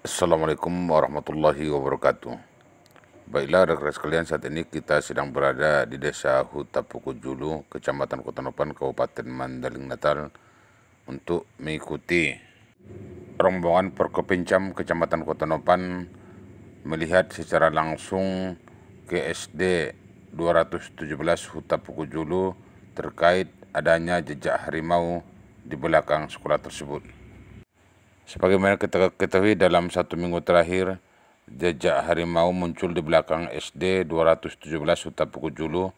Assalamualaikum warahmatullahi wabarakatuh. Baiklah rekan-rekan sekalian, saat ini kita sedang berada di Desa Huta Pukujulu, Kecamatan Kota Nopan, Kabupaten Mandaling Natal, untuk mengikuti rombongan Perkopincam Kecamatan Kota Nopan melihat secara langsung ke SD 217 Huta Pukujulu terkait adanya jejak harimau di belakang sekolah tersebut. Sebagaimana kita ketahui, dalam 1 minggu terakhir, jejak harimau muncul di belakang SD 217 Huta Pukujulu.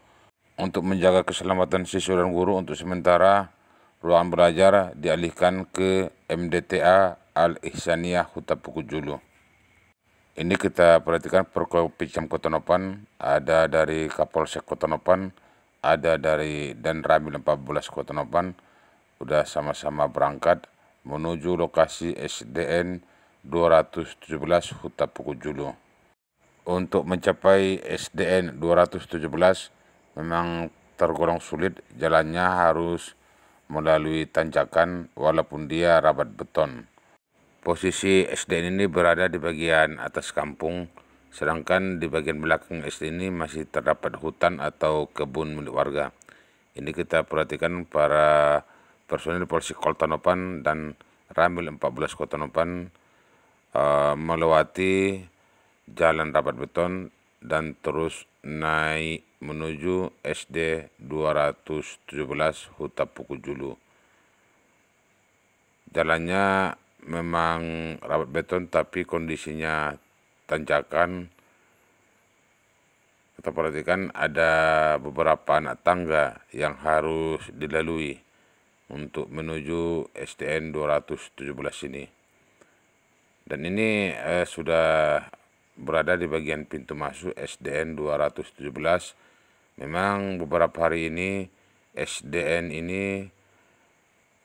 Untuk menjaga keselamatan siswa dan guru, untuk sementara ruangan belajar dialihkan ke MDTA Al-Ihsaniyah Huta Pukujulu. Ini kita perhatikan Perkopincam Kota Nopan, ada dari Kapolsek Kota Nopan, ada dari Danramil 14 Kota Nopan, udah sama-sama berangkat menuju lokasi SDN 217 Huta Pukujulu. Untuk mencapai SDN 217 memang tergolong sulit, jalannya harus melalui tanjakan walaupun dia rabat beton. Posisi SDN ini berada di bagian atas kampung, sedangkan di bagian belakang SD ini masih terdapat hutan atau kebun milik warga. Ini kita perhatikan para personil Polsek Kota Nopan dan Ramil 14 Kota Nopan melewati jalan rapat beton dan terus naik menuju SD 217 Huta Pukujulu. Jalannya memang rapat beton tapi kondisinya tanjakan. Kita perhatikan ada beberapa anak tangga yang harus dilalui untuk menuju SDN 217 ini. Dan ini sudah berada di bagian pintu masuk SDN 217. Memang beberapa hari ini SDN ini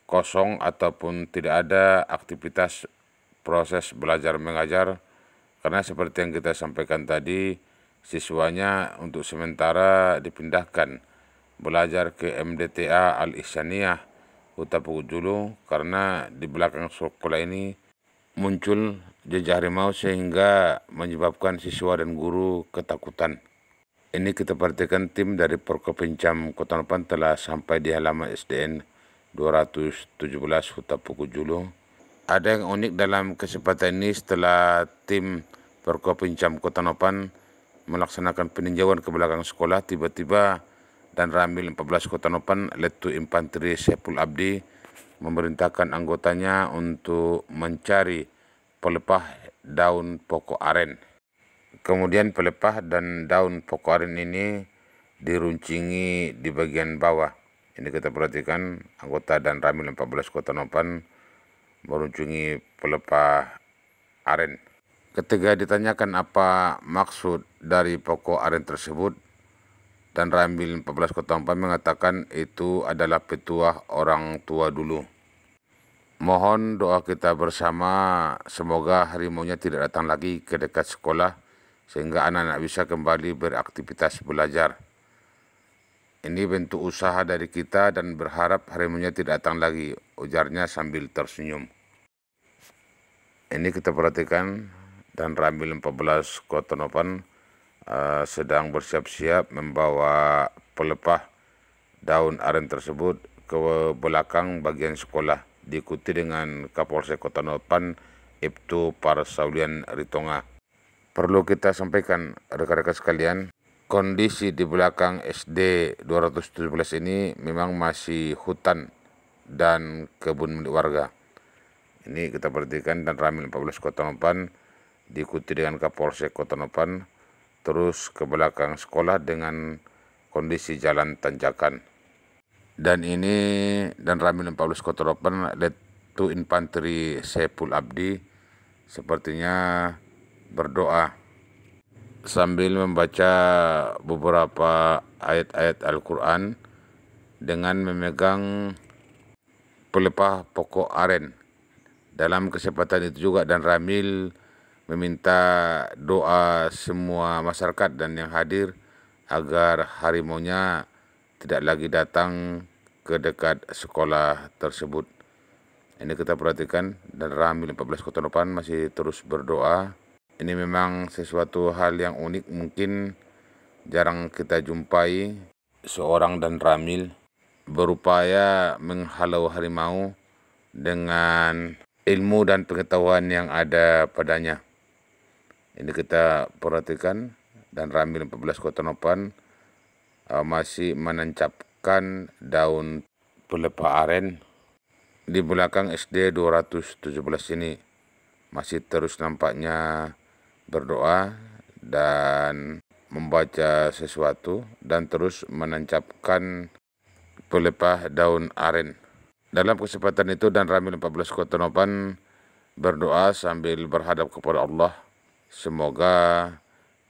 kosong ataupun tidak ada aktivitas proses belajar mengajar, karena seperti yang kita sampaikan tadi, siswanya untuk sementara dipindahkan belajar ke MDTA Al-Ihsaniyah Huta Pukujulu karena di belakang sekolah ini muncul jejak harimau sehingga menyebabkan siswa dan guru ketakutan. Ini kita perhatikan tim dari Perkopincam Kota Nopan telah sampai di halaman SDN 217 Huta Pukujulu. Ada yang unik dalam kesempatan ini, setelah tim Perkopincam Kota Nopan melaksanakan peninjauan ke belakang sekolah, tiba-tiba Danramil 14 Kota Nopan, Letu Infanteri Saiful Abdi memerintahkan anggotanya untuk mencari pelepah daun pokok aren. Kemudian pelepah dan daun pokok aren ini diruncingi di bagian bawah. Ini kita perhatikan anggota Danramil 14 Kota Nopan meruncingi pelepah aren. Ketika ditanyakan apa maksud dari pokok aren tersebut, Danramil 14 Kota Nopan mengatakan itu adalah petuah orang tua dulu. Mohon doa kita bersama, semoga harimaunya tidak datang lagi ke dekat sekolah sehingga anak-anak bisa kembali beraktivitas belajar. Ini bentuk usaha dari kita dan berharap harimaunya tidak datang lagi, ujarnya sambil tersenyum. Ini kita perhatikan Danramil 14 Kota Nopan sedang bersiap-siap membawa pelepah daun aren tersebut ke belakang bagian sekolah, diikuti dengan Kapolsek Kota Nopan Ibtu Parsaulian Ritonga. Perlu kita sampaikan rekan-rekan sekalian, kondisi di belakang SD 217 ini memang masih hutan dan kebun milik warga. Ini kita perhatikan Danramil 14 Kota Nopan diikuti dengan Kapolsek Kota Nopan terus ke belakang sekolah dengan kondisi jalan tanjakan. Dan ini Danramil 14 Kota Nopan, Letu Infanteri Saiful Abdi sepertinya berdoa sambil membaca beberapa ayat-ayat Al-Quran dengan memegang pelepah pokok aren. Dalam kesempatan itu juga Danramil meminta doa semua masyarakat dan yang hadir agar harimaunya tidak lagi datang ke dekat sekolah tersebut. Ini kita perhatikan, dan Ramil 14 Kotonopan masih terus berdoa. Ini memang sesuatu hal yang unik, mungkin jarang kita jumpai seorang dan Ramil berupaya menghalau harimau dengan ilmu dan pengetahuan yang ada padanya. Ini kita perhatikan, dan Ramil 14 Kotonopan masih menancapkan daun pelepah aren di belakang SD 217 ini. Masih terus nampaknya berdoa dan membaca sesuatu dan terus menancapkan pelepah daun aren. Dalam kesempatan itu, dan Ramil 14 Kotonopan berdoa sambil berhadap kepada Allah, semoga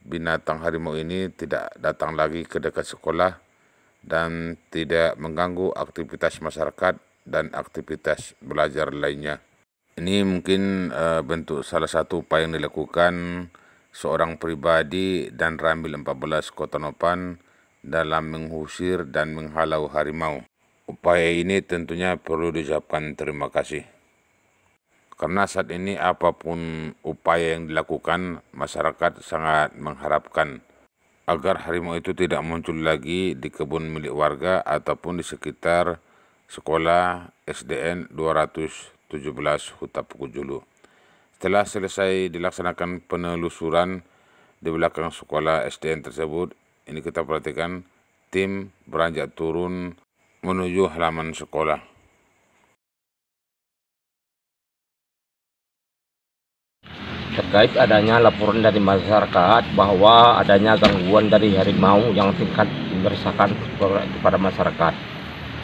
binatang harimau ini tidak datang lagi ke dekat sekolah dan tidak mengganggu aktivitas masyarakat dan aktivitas belajar lainnya. Ini mungkin bentuk salah satu upaya yang dilakukan seorang pribadi dan Ramil 14 Kotonopan dalam mengusir dan menghalau harimau. Upaya ini tentunya perlu diucapkan terima kasih. Karena saat ini apapun upaya yang dilakukan, masyarakat sangat mengharapkan agar harimau itu tidak muncul lagi di kebun milik warga ataupun di sekitar sekolah SDN 217 Huta Pukujulu. Setelah selesai dilaksanakan penelusuran di belakang sekolah SDN tersebut, ini kita perhatikan tim beranjak turun menuju halaman sekolah. Terkait adanya laporan dari masyarakat bahwa adanya gangguan dari harimau yang tingkat meresahkan kepada masyarakat,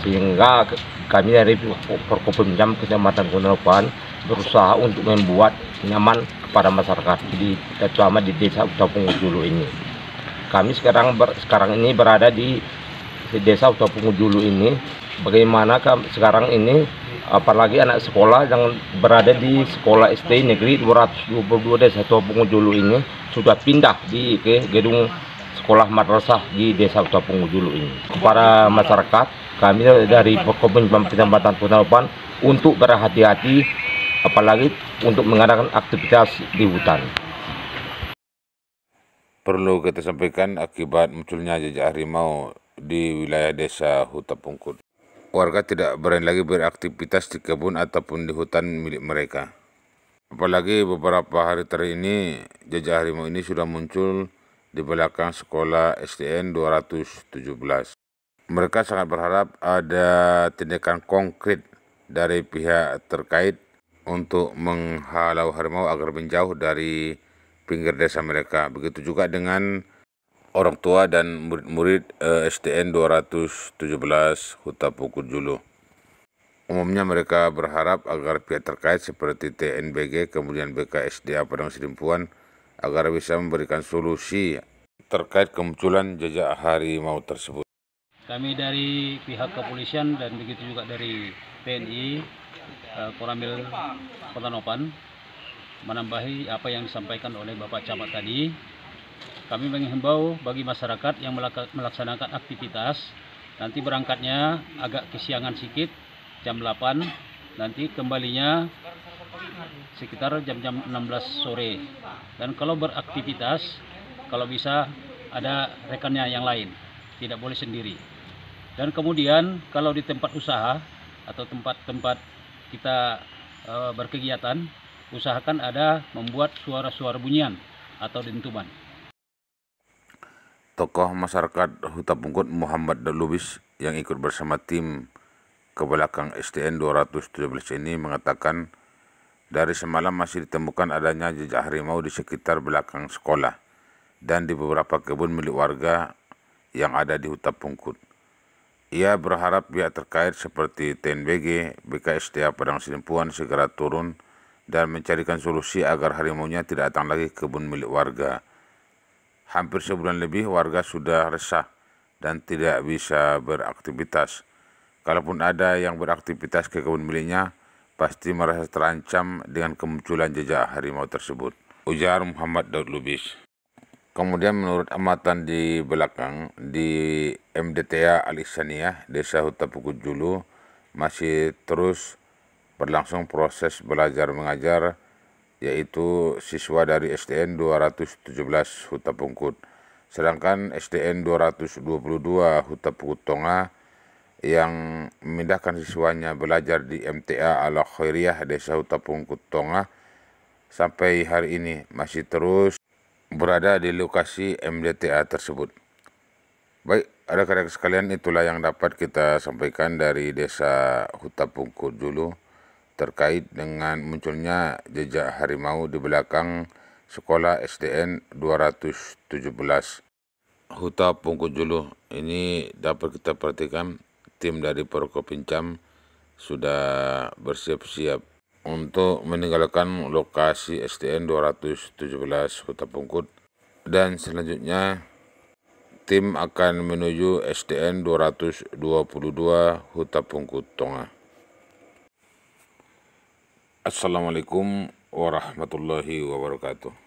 sehingga kami dari Forkopimda Kecamatan Kotonopan berusaha untuk membuat nyaman kepada masyarakat, terutama di Desa Huta Pukujulu ini. Kami sekarang ini berada di Desa Huta Pukujulu ini. Bagaimana sekarang ini, apalagi anak sekolah yang berada di sekolah SD Negeri 222 Desa Huta Pukujulu ini sudah pindah ke gedung sekolah madrasah di Desa Huta Pukujulu ini. Kepada masyarakat, kami dari Forkopimda Kecamatan Kotonopan untuk berhati-hati, apalagi untuk mengadakan aktivitas di hutan. Perlu kita sampaikan, akibat munculnya jejak harimau di wilayah Desa Huta Pukujulu, warga tidak berani lagi beraktivitas di kebun ataupun di hutan milik mereka. Apalagi beberapa hari terakhir ini, jejak harimau ini sudah muncul di belakang sekolah SDN 217. Mereka sangat berharap ada tindakan konkret dari pihak terkait untuk menghalau harimau agar menjauh dari pinggir desa mereka. Begitu juga dengan orang tua dan murid-murid SDN 217 Huta Pukujulu. Umumnya mereka berharap agar pihak terkait seperti TNBG, kemudian BKSDA Padang Sidimpuan, agar bisa memberikan solusi terkait kemunculan jejak harimau tersebut. Kami dari pihak kepolisian dan begitu juga dari TNI Koramil Kotonopan menambahi apa yang disampaikan oleh Bapak Camat tadi. Kami menghimbau bagi masyarakat yang melaksanakan aktivitas, nanti berangkatnya agak kesiangan sedikit, jam 8, nanti kembalinya sekitar jam-jam 16 sore. Dan kalau beraktivitas, kalau bisa ada rekannya yang lain, tidak boleh sendiri. Dan kemudian kalau di tempat usaha atau tempat-tempat kita berkegiatan, usahakan ada membuat suara-suara bunyian atau dentuman. Tokoh masyarakat Huta Pukujulu Muhammad Lubis yang ikut bersama tim ke belakang SDN 217 ini mengatakan dari semalam masih ditemukan adanya jejak harimau di sekitar belakang sekolah dan di beberapa kebun milik warga yang ada di Huta Pukujulu. Ia berharap pihak terkait seperti TNBG, BKSDA Padang Sidimpuan segera turun dan mencarikan solusi agar harimaunya tidak datang lagi ke kebun milik warga. Hampir sebulan lebih warga sudah resah dan tidak bisa beraktivitas. Kalaupun ada yang beraktivitas ke kebun miliknya, pasti merasa terancam dengan kemunculan jejak harimau tersebut, ujar Muhammad Daud Lubis. Kemudian menurut amatan di belakang, di MDTA Al-Ihsaniyah, Desa Huta Pukujulu, masih terus berlangsung proses belajar mengajar, yaitu siswa dari SDN 217 Huta Pungkut. Sedangkan SDN 222 Huta Pungkut Tonga yang memindahkan siswanya belajar di MTA Al Khairiyah Desa Huta Pungkut Tonga sampai hari ini masih terus berada di lokasi MDTA tersebut. Baik, adik-adik sekalian, itulah yang dapat kita sampaikan dari Desa Huta Pungkut Julu terkait dengan munculnya jejak harimau di belakang sekolah SDN 217 Huta Pungkut Julu. Ini dapat kita perhatikan tim dari Porkopincam sudah bersiap-siap untuk meninggalkan lokasi SDN 217 Huta Pungkut, dan selanjutnya tim akan menuju SDN 222 Huta Pungkut Tonga. Assalamualaikum warahmatullahi wabarakatuh.